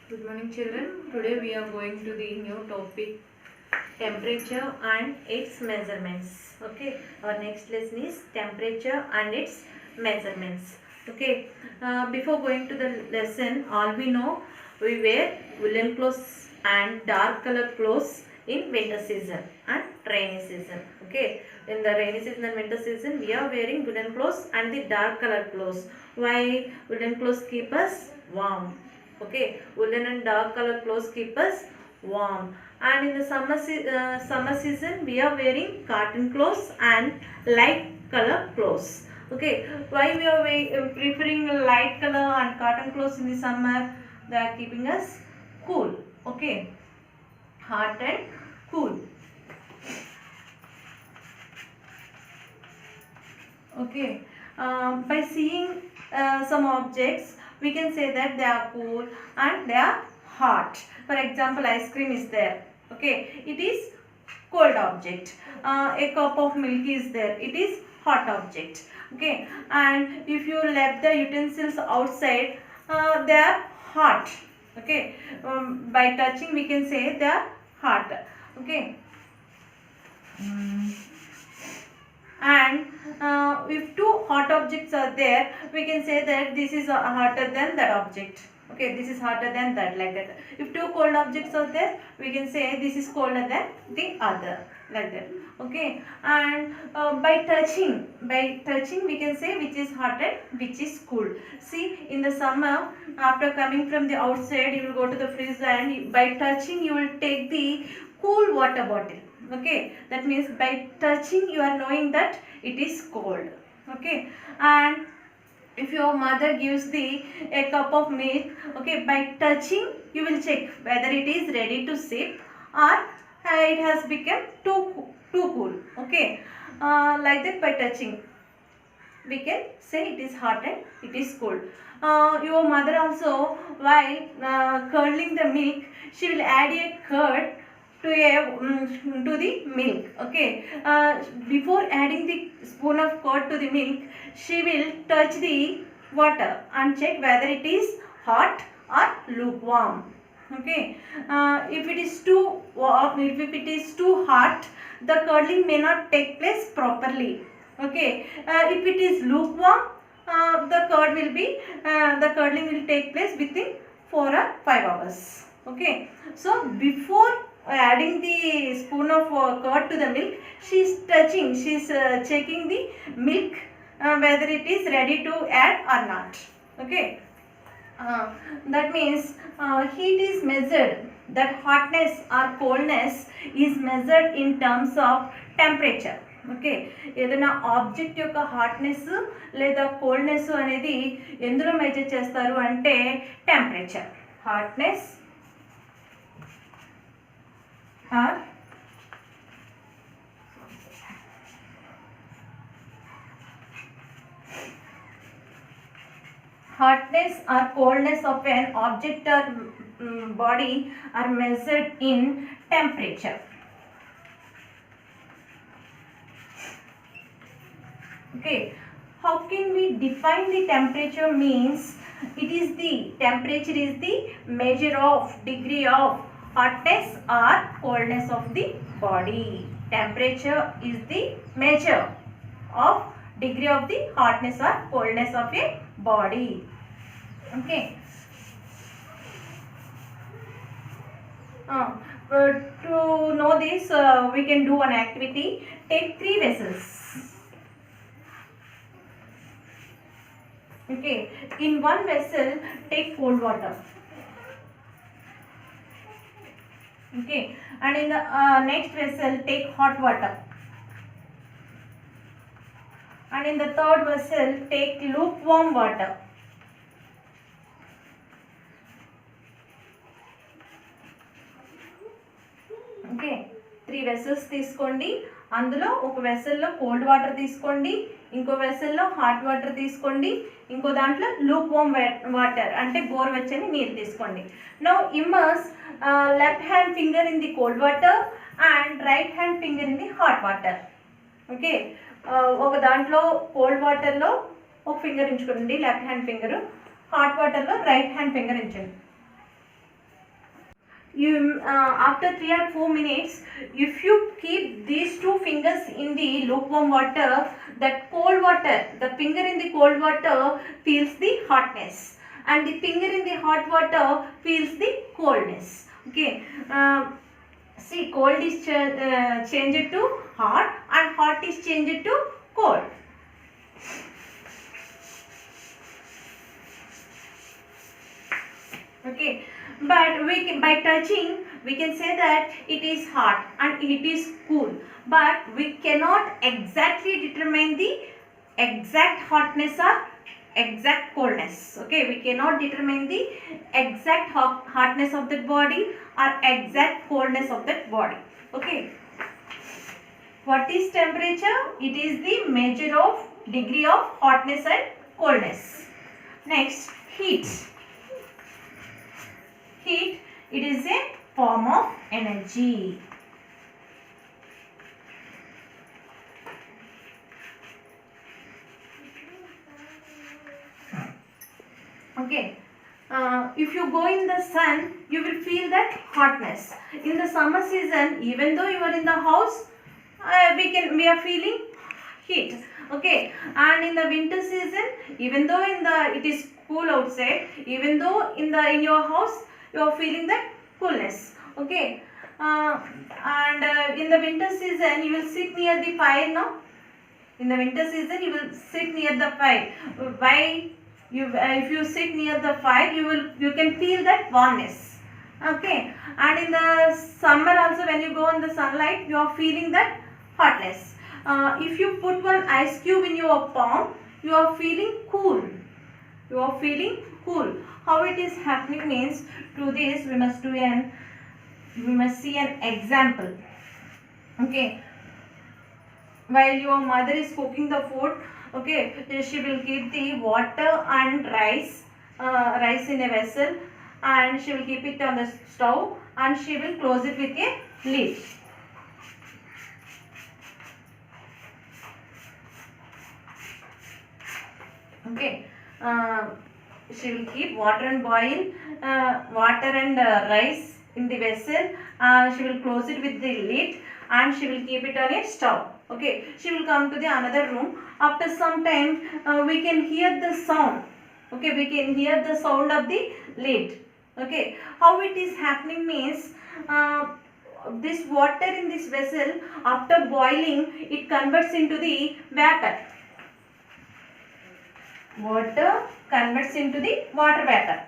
Good morning children. Today we are going to the new topic temperature and its measurements. Okay, our next lesson is temperature and its measurements. Okay, before going to the lesson, all we know, we wear woolen clothes and dark color clothes in winter season and rainy season. Okay, in the rainy season and winter season we are wearing woolen clothes and the dark color clothes. Why? Woolen clothes keep us warm. Okay, woolen and dark color clothes keep us warm. And in the summer season we are wearing cotton clothes and light color clothes. Okay, why we are preferring light color and cotton clothes in the summer? They are keeping us cool. Okay, hot and cool. Okay, by seeing some objects we can say that they are cool and they are hot. For example, ice cream is there. Okay, it is cold object. A cup of milk is there, it is hot object. Okay, and if you left the utensils outside, they are hot. Okay, by touching we can say they are hot. Okay. And if two hot objects are there, we can say that this is hotter than that object. Okay, this is hotter than that, like that. If two cold objects are there, we can say this is colder than the other, like that. Okay, and by touching we can say which is hot and which is cool. See, in the summer, after coming from the outside, you will go to the fridge and by touching you will take the cool water bottle. Okay, that means by touching you are knowing that it is cold. Okay, and if your mother gives the a cup of milk, okay, by touching you will check whether it is ready to sip or it has become too cool. Okay, like that, by touching we can say it is hot and it is cold. Your mother also, while curdling the milk, she will add a curd to the milk. Okay, before adding the spoon of curd to the milk, she will touch the water and check whether it is hot or lukewarm. Okay, if it is too hot, the curdling may not take place properly. Okay, if it is lukewarm, the curdling will take place within 4 or 5 hours. Okay, so before adding the spoon of curd to the milk, she is checking the milk whether it is ready to add or not. Okay, that means heat is measured, that hotness or coldness is measured in terms of temperature. Okay, ఏదైనా object యొక్క hotness లేదా coldness అనేది ఎందులో measure చేస్తారు అంటే temperature. Hotness or coldness of an object or body are measured in temperature. Okay, how can we define the temperature? Means it is the temperature is the measure of degree of hotness or coldness of the body. Temperature is the measure of degree of the hotness or coldness of a body. Okay, to know this, we can do an activity. Take 3 vessels. Okay, in one vessel take cold water. Okay, and in the next vessel take hot water, and in the third vessel take lukewarm water. Okay, 3 vessels తీసుకోండి. అందులో ఒక వెసల్లో cold water తీసుకోండి, ఇంకో వెసల్లో hot water తీసుకోండి, ఇంకో దాంట్లో Luke warm water అంటే గోరువెచ్చని నీరు తీసుకోండి. Now immerse left hand finger in the cold water and right hand finger in the hot water. Okay, ఒక దాంట్లో కోల్డ్ వాటర్లో ఒక ఫింగర్ ఉంచుకోండి, లెఫ్ట్ హ్యాండ్ ఫింగర్, హాట్ వాటర్లో రైట్ హ్యాండ్ ఫింగర్ ఉంచండి. you after 3 or 4 minutes, if you keep these two fingers in the lukewarm water, that cold water, the finger in the cold water feels the hotness, and the finger in the hot water feels the coldness. Okay, see, cold is changed to hot, and hot is changed to cold. Okay, but we can, by touching we can say that it is hot and it is cool, but we cannot exactly determine the exact hotness or exact coldness. Okay, we cannot determine the exact hotness of that body or exact coldness of that body. Okay, what is temperature? It is the measure of degree of hotness and coldness. Next, heat. Heat, it is a form of energy. Okay, if you go in the sun, you will feel that hotness. In the summer season, even though you are in the house, we are feeling heat. Okay, and in the winter season, even though it is cool outside, even though in your house you are feeling that coolness. Okay, and in the winter season you will sit near the fire now. In the winter season you will sit near the fire. Why? If you sit near the fire, you can feel that warmness. Okay, and in the summer also, when you go in the sunlight, you are feeling that hotness. If you put one ice cube in your palm, you are feeling cool. You are feeling cool. How it is happening means, to this we must see an example. Okay, while your mother is cooking the food, okay, she will keep the water and rice in a vessel, and she will keep it on the stove, and she will close it with a lid. Okay, she will keep water and rice in the vessel. She will close it with the lid, and she will keep it on a stove. Okay, she will come to the another room. After some time, we can hear the sound. Okay, we can hear the sound of the lid. Okay, how it is happening means, this water in this vessel, after boiling, it converts into the vapor. Water converts into the water vapor.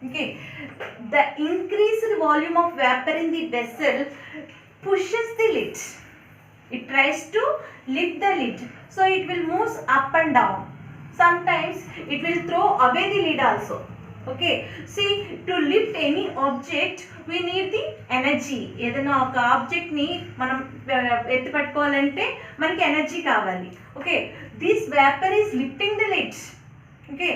Okay, the increased volume of vapor in the vessel pushes the lid. It tries to lift the lid, so it will move up and down. Sometimes it will throw away the lid also. Okay, see, to lift any object we need the energy. ఏదైనా ఒక object ని మనం ఎత్తి పట్టుకోవాలంటే మనకి energy కావాలి. Okay, this vapour is lifting the lid. Okay,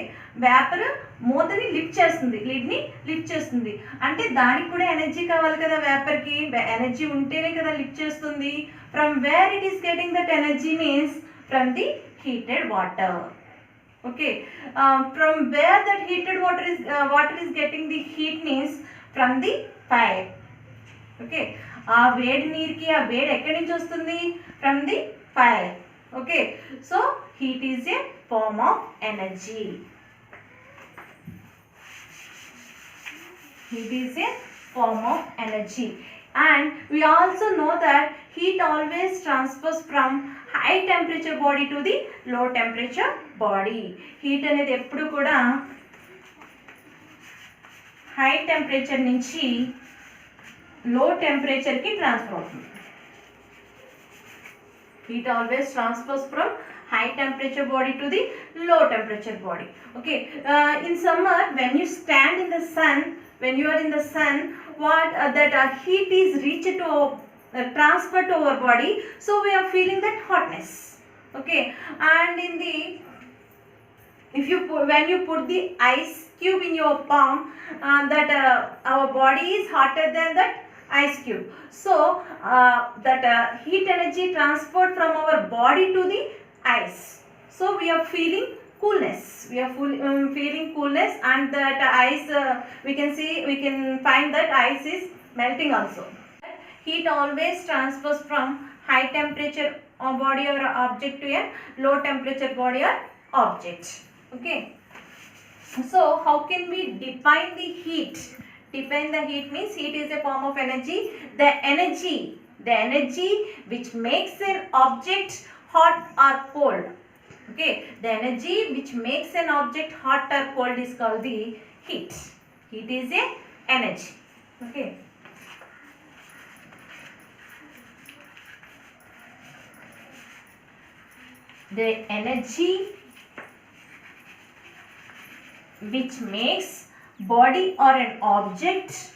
vapour మూతని lift చేస్తుంది, లిడ్ని లిఫ్ట్ చేస్తుంది. అంటే దానికి కూడా ఎనర్జీ కావాలి కదా, వేపర్కి ఎనర్జీ ఉంటేనే కదా లిఫ్ట్ చేస్తుంది. From where it is getting that energy means from the heated water. Okay, from where that heated water is getting the heat means from the fire. Okay, ఆ వేడి నీరుకి ఆ వేడి ఎక్కడి నుంచి వస్తుంది? From the fire. Okay, so heat is a form of energy. Heat is a form of energy, and we also know that heat always transfers from high temperature body to the low temperature body. Heat అనేది ఎప్పుడు కూడా high temperature నుంచి లో టెంపరేచర్కి transfer అవుతుంది. Heat always transfers from high temperature body to the low temperature body. Okay, in summer when you stand in the sun, when you are in the sun, heat is reached to transferred to our body, so we are feeling that hotness. Okay, and when you put the ice cube in your palm, our body is hotter than that ice cube, so heat energy transferred from our body to the ice, so we are feeling coolness. We are feeling coolness, and that ice, we can find that ice is melting also. Heat always transfers from high temperature body or object to a low temperature body or object. Okay. So how can we define the heat? Define the heat means heat is a form of energy. The energy which makes an object hot or cold. Okay, the energy which makes an object hot or cold is called the heat. Heat is a energy. Okay. The energy which makes body or an object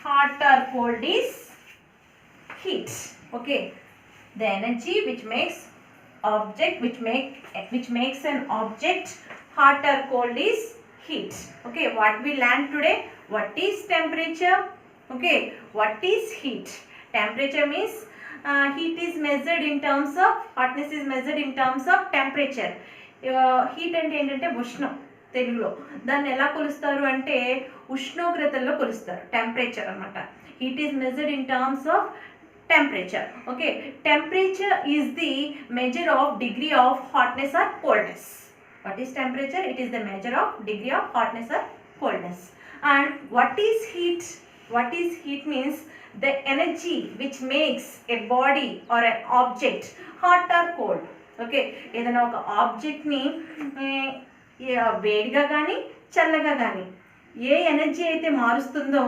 hot or cold is heat. Okay, the energy which makes an object hot or cold is heat. Okay, what we learned today? What is temperature? Okay, what is heat? Temperature means heat is measured in terms of, hotness is measured in terms of temperature. Heat అంటే ఏంటంటే ఉష్ణం తెలుగులో. దాన్ని ఎలా కొలుస్తారు అంటే ఉష్ణోగ్రతల్లో కొలుస్తారు, temperature అనమాట. Heat is measured in terms of temperature. Okay, temperature is the measure of degree of hotness or coldness. What is temperature? It is the measure of degree of hotness or coldness. And what is heat? What is heat means the energy which makes a body or an object hot or cold. Okay, ఏదైనా ఒక ఆబ్జెక్ట్ని వేడిగా కానీ చల్లగా కానీ ఏ energy అయితే మారుస్తుందో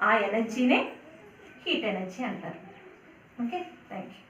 ఆ ఎనర్జీనే heat energy అంటారు. Okay, thank you.